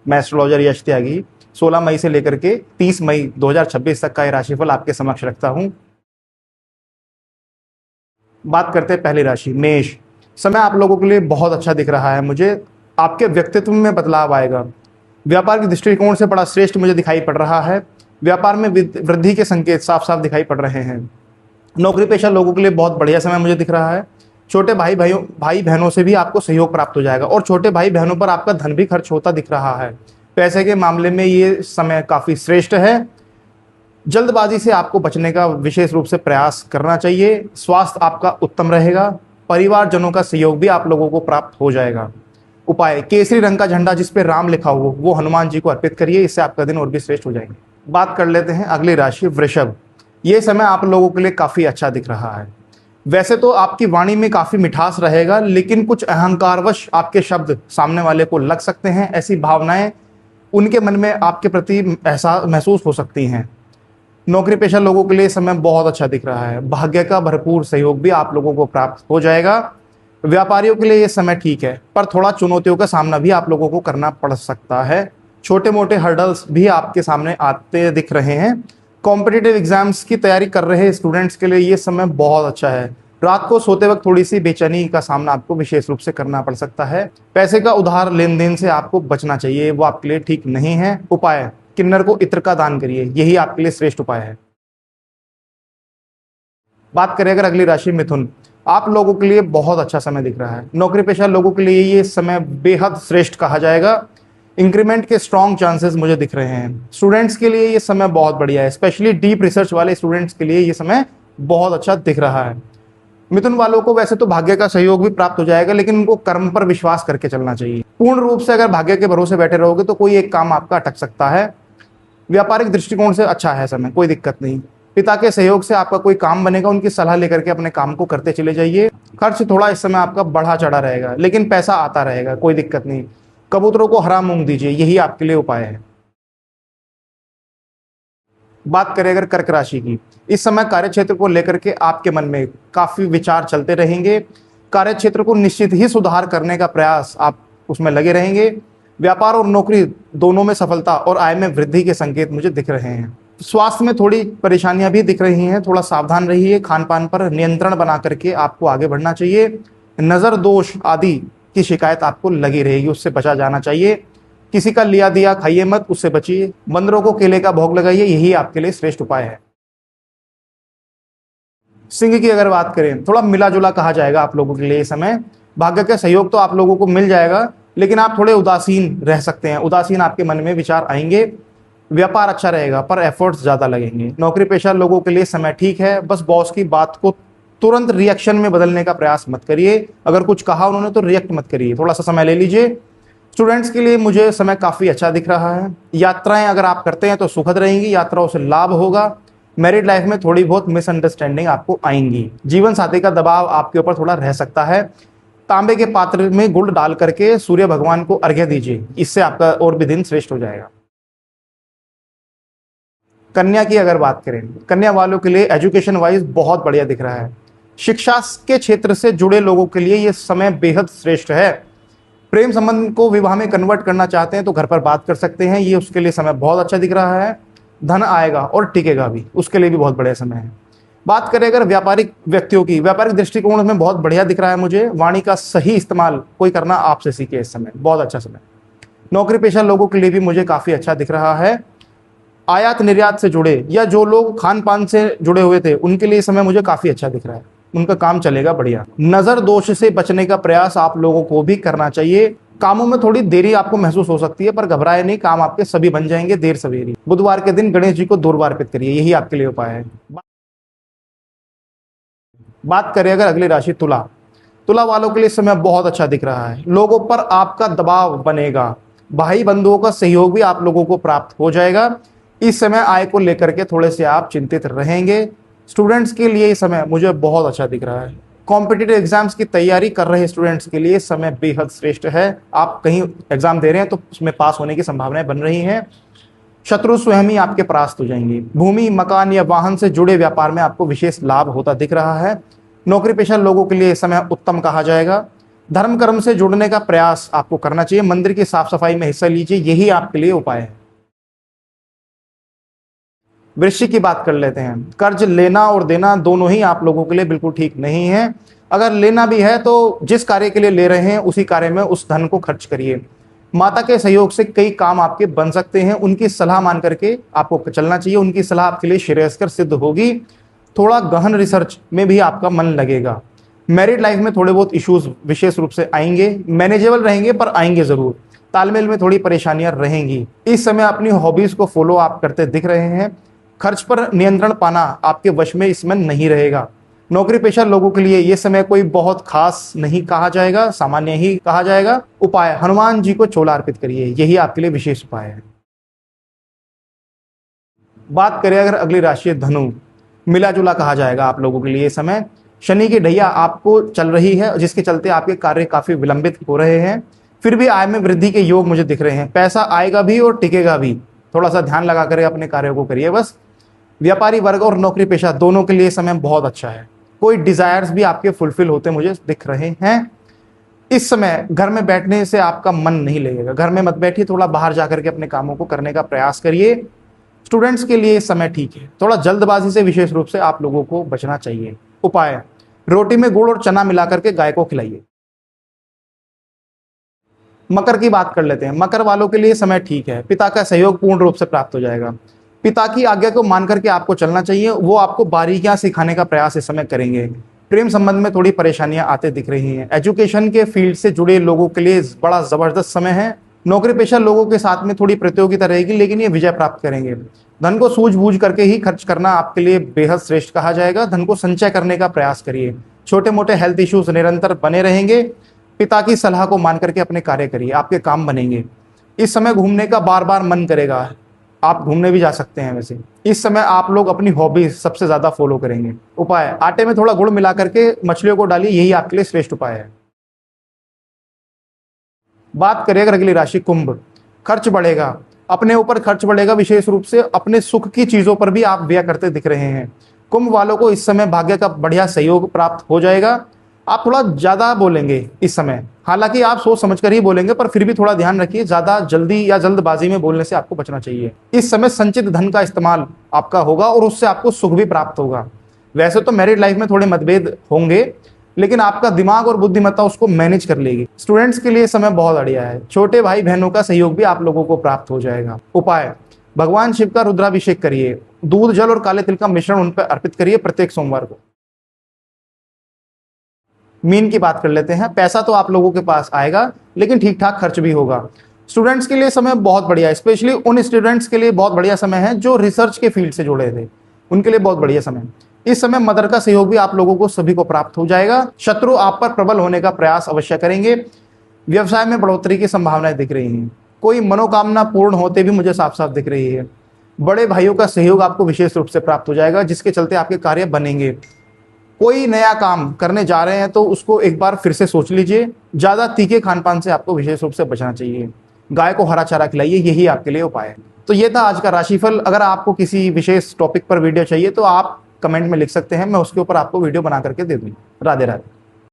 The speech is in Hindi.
मैं एस्ट्रोलॉजर यश त्यागी 16 मई से लेकर के 30 मई 2026 तक का ये राशिफल आपके समक्ष रखता हूं। बात करते हैं पहली राशि मेष। समय आप लोगों के लिए बहुत अच्छा दिख रहा है मुझे। आपके व्यक्तित्व में बदलाव आएगा। व्यापार के दृष्टिकोण से बड़ा श्रेष्ठ मुझे दिखाई पड़ रहा है। व्यापार में वृद्धि के संकेत साफ साफ दिखाई पड़ रहे हैं। नौकरी पेशा लोगों के लिए बहुत बढ़िया समय मुझे दिख रहा है। छोटे भाई बहनों से भी आपको सहयोग प्राप्त हो जाएगा और छोटे भाई बहनों पर आपका धन भी खर्च होता दिख रहा है। पैसे के मामले में ये समय काफी श्रेष्ठ है। जल्दबाजी से आपको बचने का विशेष रूप से प्रयास करना चाहिए। स्वास्थ्य आपका उत्तम रहेगा। परिवारजनों का सहयोग भी आप लोगों को प्राप्त हो जाएगा। उपाय, केसरी रंग का झंडा जिस पे राम लिखा हो वो हनुमान जी को अर्पित करिए, इससे आपका दिन और भी श्रेष्ठ हो जाएंगे। बात कर लेते हैं अगली राशि वृषभ। ये समय आप लोगों के लिए काफी अच्छा दिख रहा है। वैसे तो आपकी वाणी में काफी मिठास रहेगा, लेकिन कुछ अहंकारवश आपके शब्द सामने वाले को लग सकते हैं। ऐसी भावनाएं उनके मन में आपके प्रति एहसास महसूस हो सकती हैं। नौकरी पेशा लोगों के लिए समय बहुत अच्छा दिख रहा है। भाग्य का भरपूर सहयोग भी आप लोगों को प्राप्त हो जाएगा। व्यापारियों के लिए ये समय ठीक है, पर थोड़ा चुनौतियों का सामना भी आप लोगों को करना पड़ सकता है। छोटे मोटे हर्डल्स भी आपके सामने आते दिख रहे हैं। कॉम्पिटिटिव एग्जाम्स की तैयारी कर रहे स्टूडेंट्स के लिए ये समय बहुत अच्छा है। रात को सोते वक्त थोड़ी सी बेचैनी का सामना आपको विशेष रूप से करना पड़ सकता है। पैसे का उधार लेन देन से आपको बचना चाहिए, वो आपके लिए ठीक नहीं है। उपाय, किन्नर को इत्र का दान करिए, यही आपके लिए श्रेष्ठ उपाय है। बात करें अगर अगली राशि मिथुन। आप लोगों के लिए बहुत अच्छा समय दिख रहा है। नौकरी पेशा लोगों के लिए ये समय बेहद श्रेष्ठ कहा जाएगा। इंक्रीमेंट के स्ट्रॉन्ग चांसेस मुझे दिख रहे हैं। स्टूडेंट्स के लिए ये समय बहुत बढ़िया है। स्पेशली डीप रिसर्च वाले स्टूडेंट्स के लिए ये समय बहुत अच्छा दिख रहा है। मिथुन वालों को वैसे तो भाग्य का सहयोग भी प्राप्त हो जाएगा, लेकिन उनको कर्म पर विश्वास करके चलना चाहिए। पूर्ण रूप से अगर भाग्य के भरोसे बैठे रहोगे तो कोई एक काम आपका अटक सकता है। व्यापारिक दृष्टिकोण से अच्छा है समय, कोई दिक्कत नहीं। पिता के सहयोग से आपका कोई काम बनेगा, उनकी सलाह लेकर के अपने काम को करते चले जाइए। खर्च थोड़ा इस समय आपका बढ़ा चढ़ा रहेगा, लेकिन पैसा आता रहेगा, कोई दिक्कत नहीं। कबूतरों को हरा मूंग दीजिए, यही आपके लिए उपाय है। बात करें अगर कर्क राशि की। इस समय कार्य क्षेत्र को लेकर के आपके मन में काफी विचार चलते रहेंगे। कार्य क्षेत्र को निश्चित ही सुधार करने का प्रयास आप उसमें लगे रहेंगे। व्यापार और नौकरी दोनों में सफलता और आय में वृद्धि के संकेत मुझे दिख रहे हैं। स्वास्थ्य में थोड़ी परेशानियां भी दिख रही हैं, थोड़ा सावधान रहिए। खान पान पर नियंत्रण बना करके आपको आगे बढ़ना चाहिए। नजर दोष आदि की शिकायत आपको लगी रहेगी, उससे बचा जाना चाहिए। किसी का लिया दिया खाइए मत, उससे बचिए। बंदरों को केले का भोग लगाइए, यही आपके लिए श्रेष्ठ उपाय है। सिंह की अगर बात करें, थोड़ा मिला जुला कहा जाएगा आप लोगों के लिए समय। भाग्य का सहयोग तो आप लोगों को मिल जाएगा, लेकिन आप थोड़े उदासीन रह सकते हैं। उदासीन आपके मन में विचार आएंगे। व्यापार अच्छा रहेगा, पर एफर्ट्स ज्यादा लगेंगे। नौकरी पेशा लोगों के लिए समय ठीक है, बस बॉस की बात को तुरंत रिएक्शन में बदलने का प्रयास मत करिए। अगर कुछ कहा उन्होंने तो रिएक्ट मत करिए, थोड़ा सा समय ले लीजिए। स्टूडेंट्स के लिए मुझे समय काफी अच्छा दिख रहा है। यात्राएं अगर आप करते हैं तो सुखद रहेंगी, यात्राओं से लाभ होगा। मैरिड लाइफ में थोड़ी बहुत मिसअंडरस्टैंडिंग आपको आएंगी। जीवन साथी का दबाव आपके ऊपर थोड़ा रह सकता है। तांबे के पात्र में गुड़ डाल करके सूर्य भगवान को अर्घ्य दीजिए, इससे आपका और भी दिन श्रेष्ठ हो जाएगा। कन्या की अगर बात करें, कन्या वालों के लिए एजुकेशन वाइज बहुत बढ़िया दिख रहा है। शिक्षा के क्षेत्र से जुड़े लोगों के लिए यह समय बेहद श्रेष्ठ है। प्रेम संबंध को विवाह में कन्वर्ट करना चाहते हैं तो घर पर बात कर सकते हैं, ये उसके लिए समय बहुत अच्छा दिख रहा है। धन आएगा और टिकेगा भी, उसके लिए भी बहुत बढ़िया समय है। बात करें अगर व्यापारिक व्यक्तियों की, व्यापारिक दृष्टिकोण में बहुत बढ़िया दिख रहा है मुझे। वाणी का सही इस्तेमाल कोई करना आपसे सीखे, इस समय बहुत अच्छा समय। नौकरी पेशा लोगों के लिए भी मुझे काफी अच्छा दिख रहा है। आयात निर्यात से जुड़े या जो लोग खान पान से जुड़े हुए थे उनके लिए समय मुझे काफी अच्छा दिख रहा है, उनका काम चलेगा बढ़िया। नजर दोष से बचने का प्रयास आप लोगों को भी करना चाहिए। कामों में थोड़ी देरी आपको महसूस हो सकती है, पर घबराए नहीं, काम आपके सभी बन जाएंगे देर सवेरी। बुधवार के दिन गणेश जी को दूर्वा अर्पित करिए, यही आपके लिए उपाय है। बात करें अगर अगली राशि तुला। तुला वालों के लिए समय बहुत अच्छा दिख रहा है। लोगों पर आपका दबाव बनेगा। भाई बंधुओं का सहयोग भी आप लोगों को प्राप्त हो जाएगा। इस समय आय को लेकर के थोड़े से आप चिंतित रहेंगे। स्टूडेंट्स के लिए इस समय मुझे बहुत अच्छा दिख रहा है। कॉम्पिटिटिव एग्जाम्स की तैयारी कर रहे स्टूडेंट्स के लिए समय बेहद श्रेष्ठ है। आप कहीं एग्जाम दे रहे हैं तो उसमें पास होने की संभावनाएं बन रही हैं। शत्रु स्वयं ही आपके परास्त हो जाएंगे। भूमि मकान या वाहन से जुड़े व्यापार में आपको विशेष लाभ होता दिख रहा है। नौकरी पेशा लोगों के लिए समय उत्तम कहा जाएगा। धर्म कर्म से जुड़ने का प्रयास आपको करना चाहिए, मंदिर की साफ सफाई में हिस्सा लीजिए, यही आपके लिए उपाय है। वृश्चिक की बात कर लेते हैं। कर्ज लेना और देना दोनों ही आप लोगों के लिए बिल्कुल ठीक नहीं है। अगर लेना भी है तो जिस कार्य के लिए ले रहे हैं उसी कार्य में उस धन को खर्च करिए। माता के सहयोग से कई काम आपके बन सकते हैं, उनकी सलाह मान करके आपको चलना चाहिए, उनकी सलाह आपके लिए श्रेयस्कर सिद्ध होगी। थोड़ा गहन रिसर्च में भी आपका मन लगेगा। मैरिड लाइफ में थोड़े बहुत इश्यूज विशेष रूप से आएंगे, मैनेजेबल रहेंगे पर आएंगे जरूर। तालमेल में थोड़ी परेशानियां रहेंगी। इस समय अपनी हॉबीज को फॉलो आप करते दिख रहे हैं। खर्च पर नियंत्रण पाना आपके वश में इसमें नहीं रहेगा। नौकरी पेशा लोगों के लिए यह समय कोई बहुत खास नहीं कहा जाएगा, सामान्य ही कहा जाएगा। उपाय, हनुमान जी को छोला अर्पित करिए, यही आपके लिए विशेष उपाय है। बात करें अगर अगली राशि धनु, मिला जुला कहा जाएगा आप लोगों के लिए समय। शनि की ढैया आपको चल रही है, जिसके चलते आपके कार्य काफी विलंबित हो रहे हैं। फिर भी आय में वृद्धि के योग मुझे दिख रहे हैं। पैसा आएगा भी और टिकेगा भी। थोड़ा सा ध्यान लगा कर अपने कार्यों को करिए बस। व्यापारी वर्ग और नौकरी पेशा दोनों के लिए समय बहुत अच्छा है। कोई डिजायर्स भी आपके फुलफिल होते मुझे दिख रहे हैं। इस समय घर में बैठने से आपका मन नहीं लगेगा। घर में मत बैठिए, थोड़ा बाहर जाकर के अपने कामों को करने का प्रयास करिए। स्टूडेंट्स के लिए समय ठीक है। थोड़ा जल्दबाजी से विशेष रूप से आप लोगों को बचना चाहिए। उपाय, रोटी में गुड़ और चना मिलाकर के गाय को खिलाइए। मकर की बात कर लेते हैं। मकर वालों के लिए समय ठीक है। पिता का सहयोग पूर्ण रूप से प्राप्त हो जाएगा। पिता की आज्ञा को मान करके आपको चलना चाहिए। वो आपको बारीकियां सिखाने का प्रयास इस समय करेंगे। प्रेम संबंध में थोड़ी परेशानियां आते दिख रही हैं। एजुकेशन के फील्ड से जुड़े लोगों के लिए बड़ा जबरदस्त समय है। नौकरी पेशा लोगों के साथ में थोड़ी प्रतियोगिता रहेगी, लेकिन ये विजय प्राप्त करेंगे। धन को सूझबूझ करके ही खर्च करना आपके लिए बेहद श्रेष्ठ कहा जाएगा। धन को संचय करने का प्रयास करिए। छोटे मोटे हेल्थ इश्यूज निरंतर बने रहेंगे। पिता की सलाह को मान करके अपने कार्य करिए, आपके काम बनेंगे। इस समय घूमने का बार बार मन करेगा, आप घूमने भी जा सकते हैं। वैसे इस समय आप लोग अपनी हॉबीज सबसे ज्यादा फॉलो करेंगे। उपाय, आटे में थोड़ा गुड़ मिला करके मछलियों को डालिए, यही आपके लिए श्रेष्ठ उपाय है। बात करें अगर अगली राशि कुंभ, खर्च बढ़ेगा, अपने ऊपर खर्च बढ़ेगा। विशेष रूप से अपने सुख की चीजों पर भी आप व्यय करते दिख रहे हैं। कुंभ वालों को इस समय भाग्य का बढ़िया सहयोग प्राप्त हो जाएगा। आप थोड़ा ज्यादा बोलेंगे इस समय, हालांकि आप सोच समझकर ही बोलेंगे, पर फिर भी थोड़ा ध्यान रखिए, ज्यादा जल्दी या जल्दबाजी में बोलने से आपको बचना चाहिए। इस समय संचित धन का इस्तेमाल आपका होगा और उससे आपको सुख भी प्राप्त होगा। वैसे तो मैरिड लाइफ में थोड़े मतभेद होंगे, लेकिन आपका दिमाग और बुद्धिमत्ता उसको मैनेज कर लेगी। स्टूडेंट्स के लिए समय बहुत बढ़िया है। छोटे भाई बहनों का सहयोग भी आप लोगों को प्राप्त हो जाएगा। उपाय, भगवान शिव का रुद्राभिषेक करिए। दूध, जल और काले तिल का मिश्रण उन पर अर्पित करिए प्रत्येक सोमवार को। मीन की बात कर लेते हैं। पैसा तो आप लोगों के पास आएगा, लेकिन ठीक ठाक खर्च भी होगा। स्टूडेंट्स के लिए समय बहुत बढ़िया है। स्पेशली उन स्टूडेंट्स के लिए बहुत बढ़िया समय है जो रिसर्च के फील्ड से जुड़े थे, उनके लिए बहुत बढ़िया समय। इस समय मदर का सहयोग भी आप लोगों को सभी को प्राप्त हो जाएगा। शत्रु आप पर प्रबल होने का प्रयास अवश्य करेंगे। व्यवसाय में बढ़ोतरी की संभावनाएं दिख रही हैं। कोई मनोकामना पूर्ण होते भी मुझे साफ साफ दिख रही है। बड़े भाइयों का सहयोग आपको विशेष रूप से प्राप्त हो जाएगा, जिसके चलते आपके कार्य बनेंगे। कोई नया काम करने जा रहे हैं तो उसको एक बार फिर से सोच लीजिए। ज्यादा तीखे खान पान से आपको विशेष रूप से बचना चाहिए। गाय को हरा चारा खिलाइए, यही आपके लिए उपाय है। तो ये था आज का राशिफल। अगर आपको किसी विशेष टॉपिक पर वीडियो चाहिए तो आप कमेंट में लिख सकते हैं, मैं उसके ऊपर आपको वीडियो बना करके दे दूंगा। राधे राधे।